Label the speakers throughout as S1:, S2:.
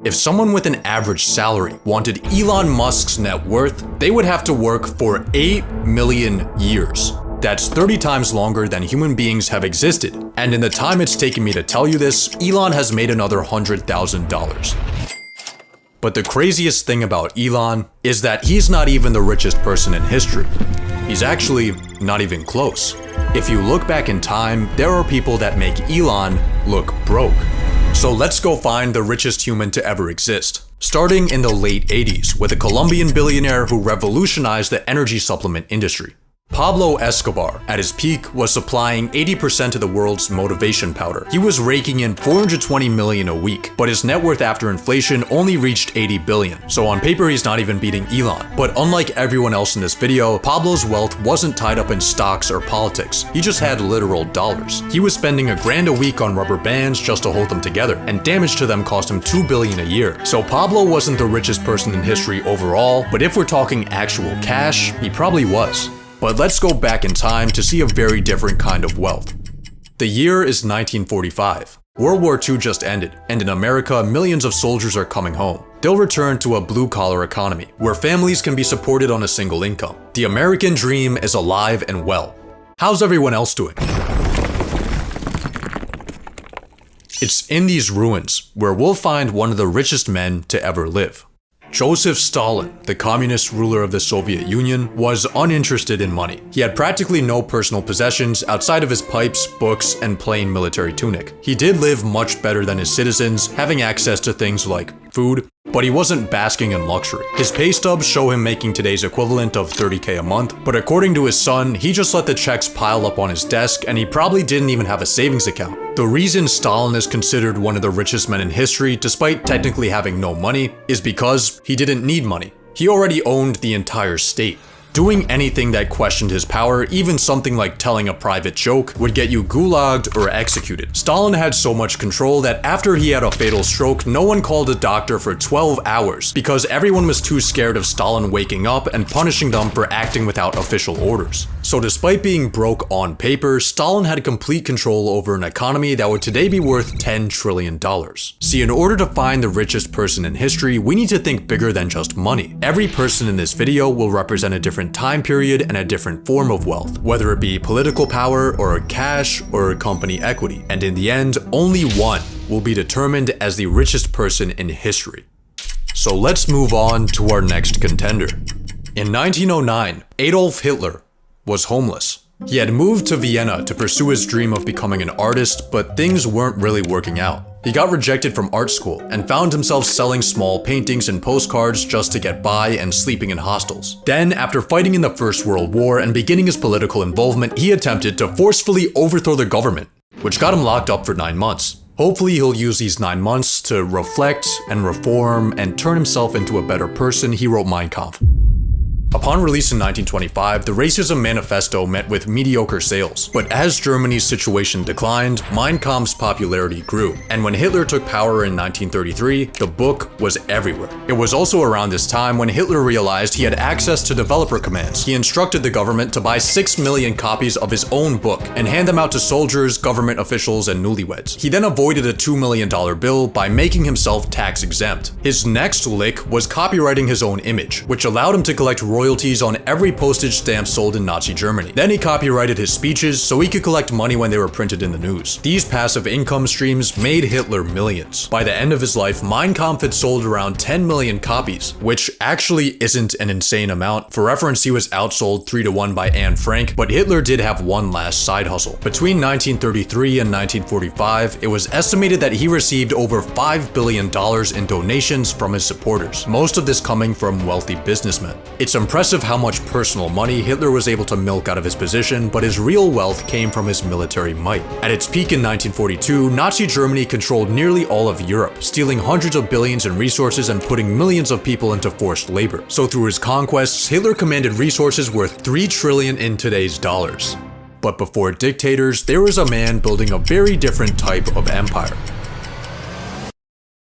S1: If someone with an average salary wanted Elon Musk's net worth, they would have to work for 8 million years. That's 30 times longer than human beings have existed. And in the time it's taken me to tell you this, Elon has made another $100,000. But the craziest thing about Elon is that he's not even the richest person in history. He's actually not even close. If you look back in time, there are people that make Elon look broke. So let's go find the richest human to ever exist. Starting in the late 80s with a Colombian billionaire who revolutionized the energy supplement industry. Pablo Escobar, at his peak, was supplying 80% of the world's motivation powder. He was raking in $420 million a week, but his net worth after inflation only reached $80 billion. So on paper, he's not even beating Elon. But unlike everyone else in this video, Pablo's wealth wasn't tied up in stocks or politics. He just had literal dollars. He was spending $1,000 a week on rubber bands just to hold them together, and damage to them cost him $2 billion a year. So Pablo wasn't the richest person in history overall, but if we're talking actual cash, he probably was. But let's go back in time to see a very different kind of wealth. The year is 1945. World War II just ended, and in America, millions of soldiers are coming home. They'll return to a blue-collar economy, where families can be supported on a single income. The American dream is alive and well. How's everyone else doing? It's in these ruins where we'll find one of the richest men to ever live. Joseph Stalin, the communist ruler of the Soviet Union, was uninterested in money. He had practically no personal possessions outside of his pipes, books, and plain military tunic. He did live much better than his citizens, having access to things like food, but he wasn't basking in luxury. His pay stubs show him making today's equivalent of $30K a month, but according to his son, he just let the checks pile up on his desk and he probably didn't even have a savings account. The reason Stalin is considered one of the richest men in history, despite technically having no money, is because he didn't need money. He already owned the entire state. Doing anything that questioned his power, even something like telling a private joke, would get you gulagged or executed. Stalin had so much control that after he had a fatal stroke, no one called a doctor for 12 hours because everyone was too scared of Stalin waking up and punishing them for acting without official orders. So despite being broke on paper, Stalin had complete control over an economy that would today be worth $10 trillion. See, in order to find the richest person in history, we need to think bigger than just money. Every person in this video will represent a different time period and a different form of wealth, whether it be political power or cash or company equity. And in the end, only one will be determined as the richest person in history. So let's move on to our next contender. In 1909, Adolf Hitler was homeless. He had moved to Vienna to pursue his dream of becoming an artist, but things weren't really working out. He got rejected from art school and found himself selling small paintings and postcards just to get by and sleeping in hostels. Then, after fighting in the First World War and beginning his political involvement, he attempted to forcefully overthrow the government, which got him locked up for 9 months. Hopefully he'll use these 9 months to reflect and reform and turn himself into a better person. He wrote Mein Kampf. Upon release in 1925, the Racism Manifesto met with mediocre sales. But as Germany's situation declined, Mein Kampf's popularity grew. And when Hitler took power in 1933, the book was everywhere. It was also around this time when Hitler realized he had access to developer commands. He instructed the government to buy 6 million copies of his own book and hand them out to soldiers, government officials, and newlyweds. He then avoided a $2 million bill by making himself tax exempt. His next lick was copywriting his own image, which allowed him to collect royalties on every postage stamp sold in Nazi Germany. Then he copyrighted his speeches so he could collect money when they were printed in the news. These passive income streams made Hitler millions. By the end of his life, Mein Kampf had sold around 10 million copies, which actually isn't an insane amount. For reference, he was outsold 3-1 by Anne Frank, but Hitler did have one last side hustle. Between 1933 and 1945, it was estimated that he received over $5 billion in donations from his supporters, most of this coming from wealthy businessmen. It's impressive how much personal money Hitler was able to milk out of his position, but his real wealth came from his military might. At its peak in 1942, Nazi Germany controlled nearly all of Europe, stealing hundreds of billions in resources and putting millions of people into forced labor. So through his conquests, Hitler commanded resources worth $3 trillion in today's dollars. But before dictators, there was a man building a very different type of empire.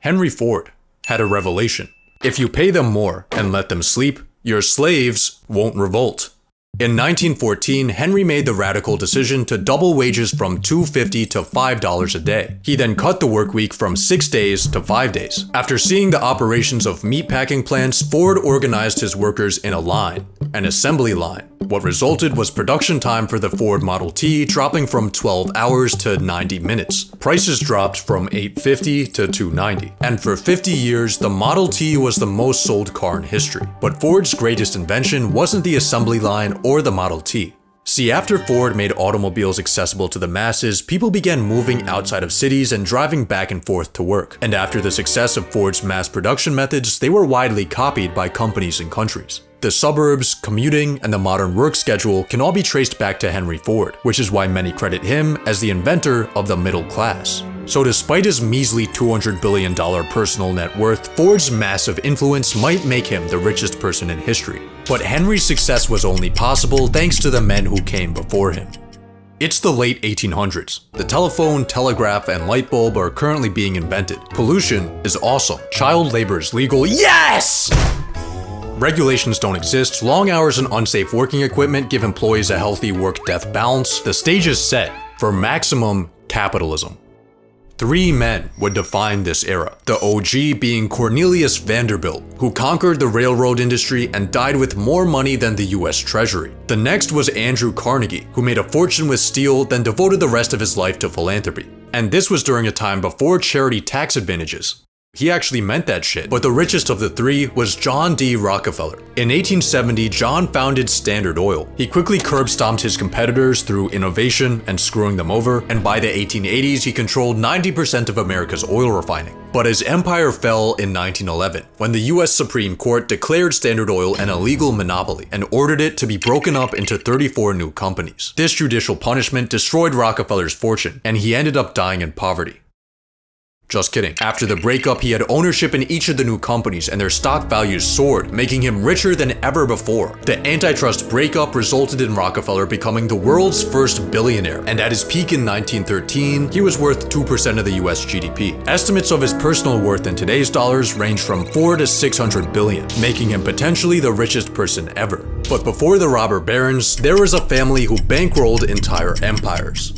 S1: Henry Ford had a revelation. If you pay them more and let them sleep, your slaves won't revolt. In 1914, Henry made the radical decision to double wages from $2.50 to $5 a day. He then cut the work week from 6 days to 5 days. After seeing the operations of meatpacking plants, Ford organized his workers in a line, an assembly line. What resulted was production time for the Ford Model T dropping from 12 hours to 90 minutes. Prices dropped from $850 to $290. And for 50 years, the Model T was the most sold car in history. But Ford's greatest invention wasn't the assembly line or the Model T. See, after Ford made automobiles accessible to the masses, people began moving outside of cities and driving back and forth to work. And after the success of Ford's mass production methods, they were widely copied by companies and countries. The suburbs, commuting, and the modern work schedule can all be traced back to Henry Ford, which is why many credit him as the inventor of the middle class. So despite his measly $200 billion personal net worth, Ford's massive influence might make him the richest person in history. But Henry's success was only possible thanks to the men who came before him. It's the late 1800s. The telephone, telegraph, and light bulb are currently being invented. Pollution is awesome. Child labor is legal. Yes! Regulations don't exist, long hours and unsafe working equipment give employees a healthy work-death balance. The stage is set for maximum capitalism. 3 men would define this era, the OG being Cornelius Vanderbilt, who conquered the railroad industry and died with more money than the US Treasury. The next was Andrew Carnegie, who made a fortune with steel, then devoted the rest of his life to philanthropy. And this was during a time before charity tax advantages. He actually meant that shit. But the richest of the 3 was John D. Rockefeller. In 1870, John founded Standard Oil. He quickly curb-stomped his competitors through innovation and screwing them over, and by the 1880s, he controlled 90% of America's oil refining. But his empire fell in 1911, when the US Supreme Court declared Standard Oil an illegal monopoly and ordered it to be broken up into 34 new companies. This judicial punishment destroyed Rockefeller's fortune, and he ended up dying in poverty. Just kidding. After the breakup, he had ownership in each of the new companies and their stock values soared, making him richer than ever before. The antitrust breakup resulted in Rockefeller becoming the world's first billionaire, and at his peak in 1913, he was worth 2% of the US GDP. Estimates of his personal worth in today's dollars range from 4 to 600 billion, making him potentially the richest person ever. But before the robber barons, there was a family who bankrolled entire empires.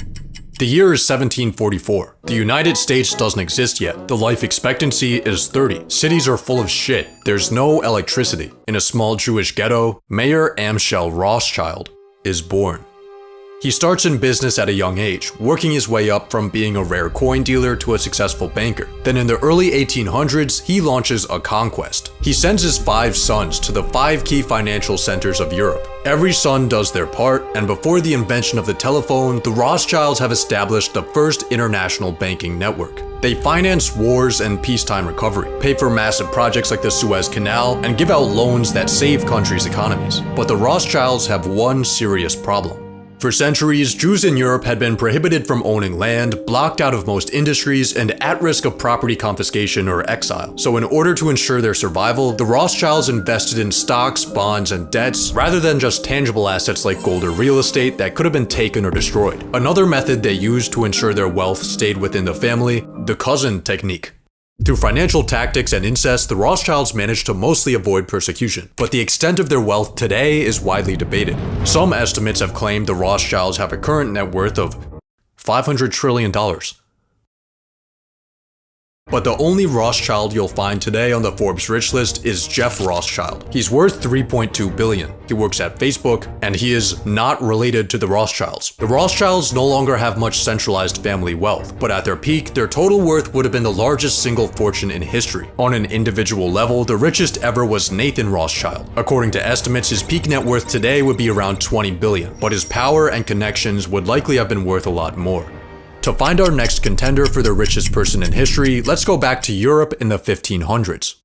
S1: The year is 1744. The United States doesn't exist yet. The life expectancy is 30. Cities are full of shit. There's no electricity. In a small Jewish ghetto, Mayer Amschel Rothschild is born. He starts in business at a young age, working his way up from being a rare coin dealer to a successful banker. Then in the early 1800s, he launches a conquest. He sends his 5 sons to the 5 key financial centers of Europe. Every son does their part, and before the invention of the telephone, the Rothschilds have established the first international banking network. They finance wars and peacetime recovery, pay for massive projects like the Suez Canal, and give out loans that save countries' economies. But the Rothschilds have one serious problem. For centuries, Jews in Europe had been prohibited from owning land, blocked out of most industries, and at risk of property confiscation or exile. So in order to ensure their survival, the Rothschilds invested in stocks, bonds, and debts, rather than just tangible assets like gold or real estate that could have been taken or destroyed. Another method they used to ensure their wealth stayed within the family, the cousin technique. Through financial tactics and incest, the Rothschilds managed to mostly avoid persecution, but the extent of their wealth today is widely debated. Some estimates have claimed the Rothschilds have a current net worth of $500 trillion. But the only Rothschild you'll find today on the Forbes rich list is Jeff Rothschild. He's worth $3.2 billion. He works at Facebook, and he is not related to the Rothschilds. The Rothschilds no longer have much centralized family wealth, but at their peak, their total worth would have been the largest single fortune in history. On an individual level, the richest ever was Nathan Rothschild. According to estimates, his peak net worth today would be around $20 billion, but his power and connections would likely have been worth a lot more. To find our next contender for the richest person in history, let's go back to Europe in the 1500s.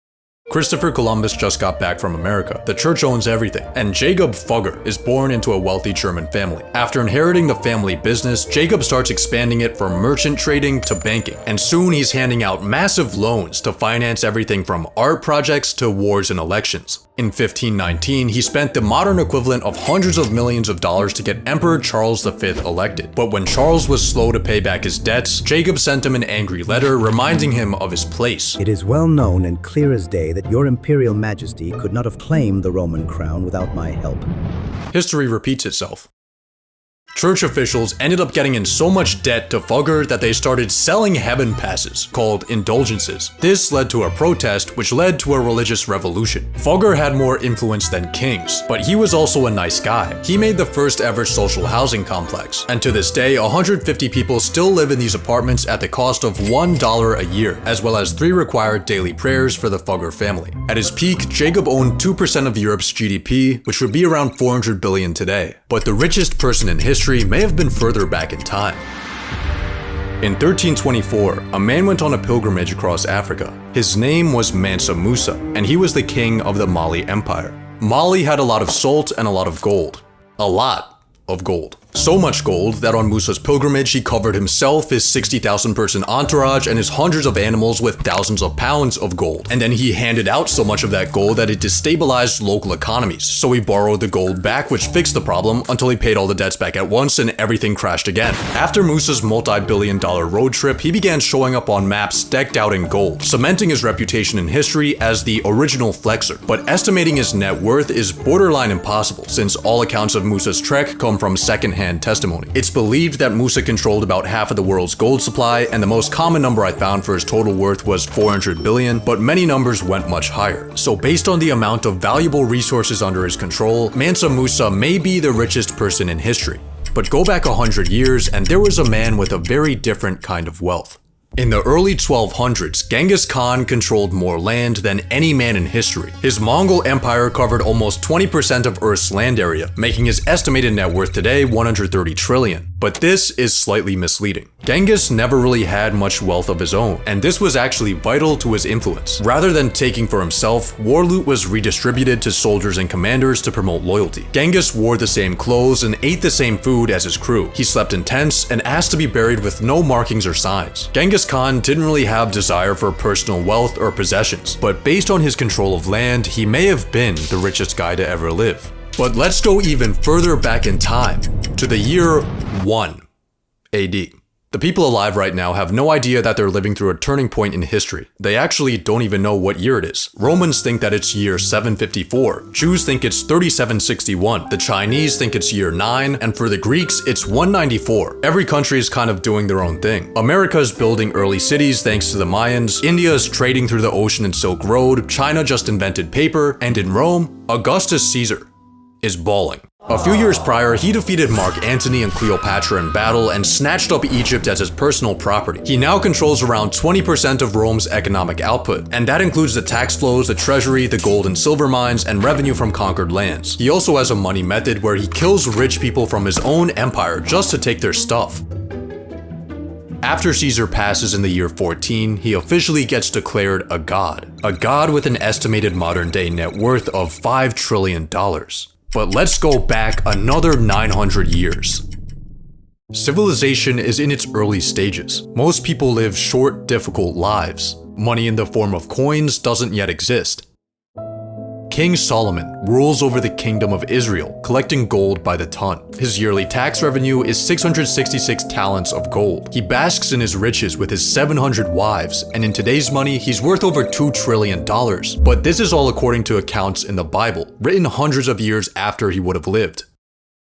S1: Christopher Columbus just got back from America. The church owns everything, and Jacob Fugger is born into a wealthy German family. After inheriting the family business, Jacob starts expanding it from merchant trading to banking, and soon he's handing out massive loans to finance everything from art projects to wars and elections. In 1519, he spent the modern equivalent of hundreds of millions of dollars to get Emperor Charles V elected. But when Charles was slow to pay back his debts, Jacob sent him an angry letter reminding him of his place.
S2: It is well known and clear as day that your Imperial Majesty could not have claimed the Roman crown without my help.
S1: History repeats itself. Church officials ended up getting in so much debt to Fugger that they started selling heaven passes, called indulgences. This led to a protest, which led to a religious revolution. Fugger had more influence than kings, but he was also a nice guy. He made the first ever social housing complex, and to this day, 150 people still live in these apartments at the cost of $1 a year, as well as 3 required daily prayers for the Fugger family. At his peak, Jacob owned 2% of Europe's GDP, which would be around 400 billion today. But the richest person in history may have been further back in time. In 1324, a man went on a pilgrimage across Africa. His name was Mansa Musa, and he was the king of the Mali Empire. Mali had a lot of salt and a lot of gold. A lot of gold. So much gold that on Musa's pilgrimage he covered himself, his 60,000 person entourage, and his hundreds of animals with thousands of pounds of gold. And then he handed out so much of that gold that it destabilized local economies. So he borrowed the gold back, which fixed the problem until he paid all the debts back at once and everything crashed again. After Musa's multi-billion-dollar road trip, he began showing up on maps decked out in gold, cementing his reputation in history as the original flexer. But estimating his net worth is borderline impossible, since all accounts of Musa's trek come from secondhand testimony. It's believed that Musa controlled about half of the world's gold supply, and the most common number I found for his total worth was 400 billion, but many numbers went much higher. So based on the amount of valuable resources under his control, Mansa Musa may be the richest person in history. But go back 100 years and there was a man with a very different kind of wealth. In the early 1200s, Genghis Khan controlled more land than any man in history. His Mongol Empire covered almost 20% of Earth's land area, making his estimated net worth today 130 trillion. But this is slightly misleading. Genghis never really had much wealth of his own, and this was actually vital to his influence. Rather than taking for himself, war loot was redistributed to soldiers and commanders to promote loyalty. Genghis wore the same clothes and ate the same food as his crew. He slept in tents and asked to be buried with no markings or signs. Genghis Khan didn't really have desire for personal wealth or possessions, but based on his control of land, he may have been the richest guy to ever live. But let's go even further back in time, to the year 1 AD. The people alive right now have no idea that they're living through a turning point in history. They actually don't even know what year it is. Romans think that it's year 754. Jews think it's 3761. The Chinese think it's year 9. And for the Greeks, it's 194. Every country is kind of doing their own thing. America's building early cities thanks to the Mayans. India is trading through the ocean and Silk Road. China just invented paper. And in Rome, Augustus Caesar is balling. A few years prior, he defeated Mark Antony and Cleopatra in battle and snatched up Egypt as his personal property. He now controls around 20% of Rome's economic output, and that includes the tax flows, the treasury, the gold and silver mines, and revenue from conquered lands. He also has a money method where he kills rich people from his own empire just to take their stuff. After Caesar passes in the year 14, he officially gets declared a god with an estimated modern-day net worth of $5 trillion. But let's go back another 900 years. Civilization is in its early stages. Most people live short, difficult lives. Money in the form of coins doesn't yet exist. King Solomon rules over the kingdom of Israel, collecting gold by the ton. His yearly tax revenue is 666 talents of gold. He basks in his riches with his 700 wives, and in today's money, he's worth over $2 trillion. But this is all according to accounts in the Bible, written hundreds of years after he would have lived.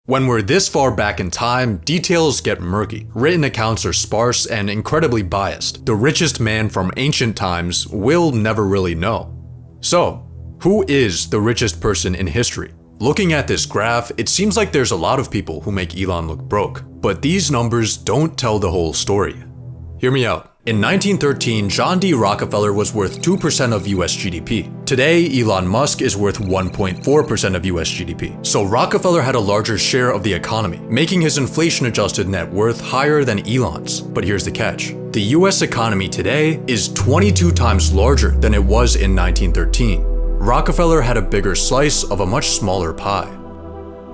S1: When we're this far back in time, details get murky. Written accounts are sparse and incredibly biased. The richest man from ancient times will never really know. So, who is the richest person in history? Looking at this graph, it seems like there's a lot of people who make Elon look broke. But these numbers don't tell the whole story. Hear me out. In 1913, John D. Rockefeller was worth 2% of US GDP. Today, Elon Musk is worth 1.4% of US GDP. So Rockefeller had a larger share of the economy, making his inflation-adjusted net worth higher than Elon's. But here's the catch. The US economy today is 22 times larger than it was in 1913. Rockefeller had a bigger slice of a much smaller pie.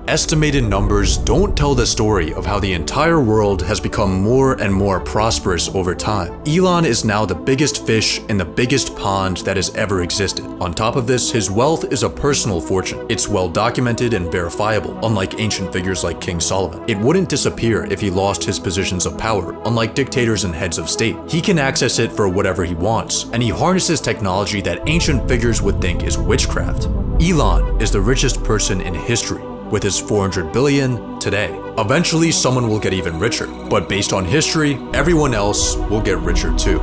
S1: estimated numbers don't tell the story of how the entire world has become more and more prosperous over time. Elon is now the biggest fish in the biggest pond that has ever existed. On top of this, his wealth is a personal fortune. It's well documented and verifiable, unlike ancient figures like King Solomon. It wouldn't disappear if he lost his positions of power, unlike dictators and heads of state. He can access it for whatever he wants, and he harnesses technology that ancient figures would think is witchcraft. Elon is the richest person in history, with his 400 billion today. Eventually, someone will get even richer, but based on history, everyone else will get richer too.